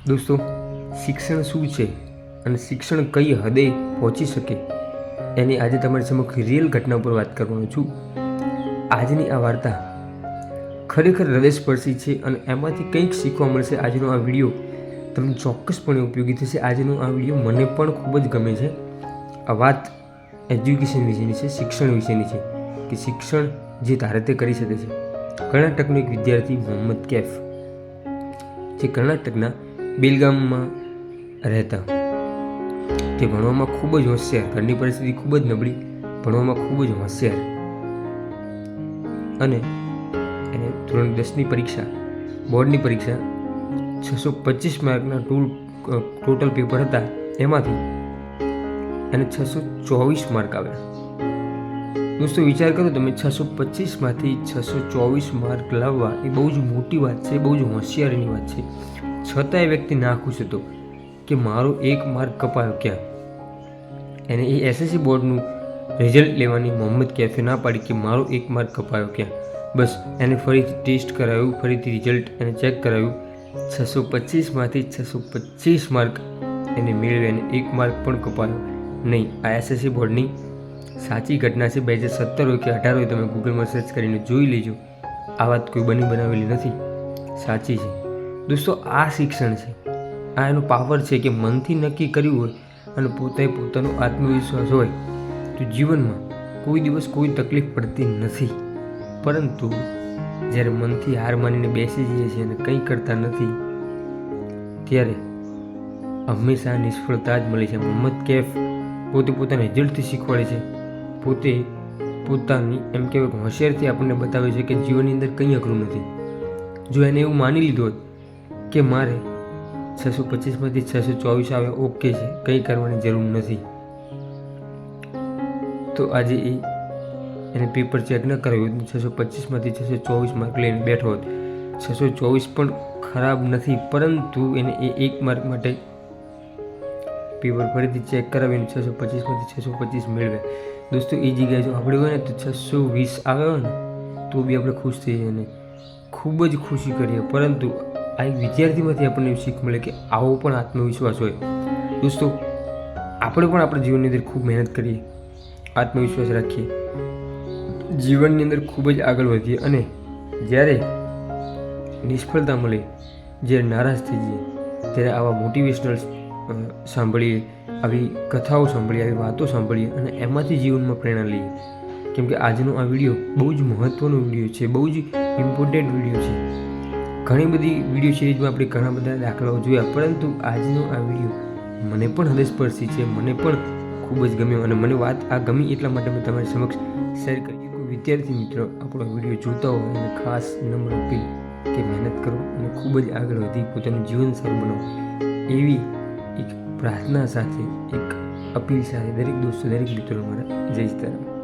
દોસ્તો, શિક્ષણ શું છે અને શિક્ષણ કઈ હદે પહોંચી શકે એની આજે તમારી સમક્ષ રિયલ ઘટના પર વાત કરવાનો છું. આજની આ વાર્તા ખરેખર હૃદયસ્પર્શી છે અને એમાંથી કંઈક શીખવા મળશે. આજનો આ વિડીયો તમને ચોક્કસપણે ઉપયોગી થશે. આજનો આ વિડીયો મને પણ ખૂબ જ ગમે છે. આ વાત એજ્યુકેશન વિશેની છે, શિક્ષણ વિશેની છે કે શિક્ષણ જે તારે તે કરી શકે છે. કર્ણાટકનો એક વિદ્યાર્થી મોહમ્મદ કૈફ, જે કર્ણાટકના બેલગામમાં રહેતા, તે ભણવામાં ખૂબ જ હોશિયાર, ઘરની પરિસ્થિતિ ખૂબ જ નબળી, ભણવામાં ખૂબ જ હોશિયાર, અને એને ધોરણ 10ની પરીક્ષા, બોર્ડની પરીક્ષા 625 માર્કના ટોટલ પેપર હતા, એમાંથી એને 624 માર્ક આવ્યા. દોસ્તો વિચાર કરો તમે, 625માંથી 624 માર્ક લાવવા એ બહુ જ મોટી વાત છે, બહુ જ હોશિયારીની વાત છે. છતાં એ વ્યક્તિ નાખુશ હતો કે મારો એક માર્ક કપાયો ક્યાં. એને એ એસએસસી બોર્ડનું રિઝલ્ટ લેવાની મોહમ્મદ કૈફે ના પાડી કે મારો એક માર્ક કપાયો ક્યાં. બસ એને ફરીથી ટેસ્ટ કરાવ્યું, ફરીથી રિઝલ્ટ એને ચેક કરાવ્યું. 625માંથી 625 માર્ક એને મેળવ્યા અને એક માર્ક પણ કપાયો નહીં. આ એસએસસી બોર્ડની સાચી ઘટના છે. 2017 હોય કે 18 હોય, તમે ગૂગલમાં સર્ચ કરીને જોઈ લેજો. આ વાત કોઈ બની બનાવેલી નથી, સાચી છે. દોસ્તો, આ શિક્ષણ છે, આ એનો પાવર છે કે મનથી નક્કી કર્યું હોય અને પોતાનો આત્મવિશ્વાસ હોય તો જીવનમાં કોઈ દિવસ કોઈ તકલીફ પડતી નથી. પરંતુ જ્યારે મનથી હાર માનીને બેસી જઈએ છીએ અને કંઈ કરતા નથી, ત્યારે હંમેશા નિષ્ફળતા જ મળી છે. મોહમ્મદ કૈફ પોતે પોતાના રિઝલ્ટથી શીખવાડે છે, પોતે પોતાની એમ કહેવાય હોશિયારથી આપણને બતાવે છે કે જીવનની અંદર કંઈ અઘરું નથી. જો એને એવું માની લીધું હોત કે મારે 625માંથી 624 આવે ઓકે છે, કંઈ કરવાની જરૂર નથી, તો આજે એને પેપર ચેક ન કરાવ્યું, 625માંથી 624 માર્ક લઈને બેઠો હોત. 624 પણ ખરાબ નથી, પરંતુ એને એ એક માર્ક માટે પેપર ફરીથી ચેક કરાવીને 625માંથી 625 મેળવ્યા. દોસ્તો, એ જગ્યાએ જો આપણે હોય ને તો 620 આવ્યા હોય ને તો બી આપણે ખુશ થઈ જઈએ અને ખૂબ જ ખુશી કરીએ. પરંતુ આ એક વિદ્યાર્થીમાંથી આપણને શીખ મળે કે આવો પણ આત્મવિશ્વાસ હોય. દોસ્તો, આપણે પણ આપણા જીવનની અંદર ખૂબ મહેનત કરીએ, આત્મવિશ્વાસ રાખીએ, જીવનની અંદર ખૂબ જ આગળ વધીએ, અને જ્યારે નિષ્ફળતા મળે, જ્યારે નારાજ થઈ જઈએ, ત્યારે આવા મોટિવેશનલ સાંભળીએ, આવી કથાઓ સાંભળીએ, આવી વાતો સાંભળીએ અને એમાંથી જીવનમાં પ્રેરણા લઈએ. કેમ કે આજનો આ વિડીયો બહુ જ મહત્ત્વનો વિડીયો છે, બહુ જ ઇમ્પોર્ટન્ટ વિડીયો છે. ઘણી બધી વિડીયો સિરીઝમાં આપણે ઘણા બધા દાખલાઓ જોયા, પરંતુ આજનો આ વિડીયો મને પણ હૃદયસ્પર્શી છે, મને પણ ખૂબ જ ગમ્યો અને મને વાત આ ગમી એટલા માટે મેં તમારી સમક્ષ શેર કરી. કોઈ વિદ્યાર્થી મિત્રો આપણો વિડીયો જોતા હોય અને ખાસ નમ્ર અપીલ કે મહેનત કરો અને ખૂબ જ આગળ વધી પોતાનું જીવન સારું બનાવો, એવી એક પ્રાર્થના સાથે, એક અપીલ સાથે દરેક દોસ્તો, દરેક મિત્રો મારા જય સીતારામ.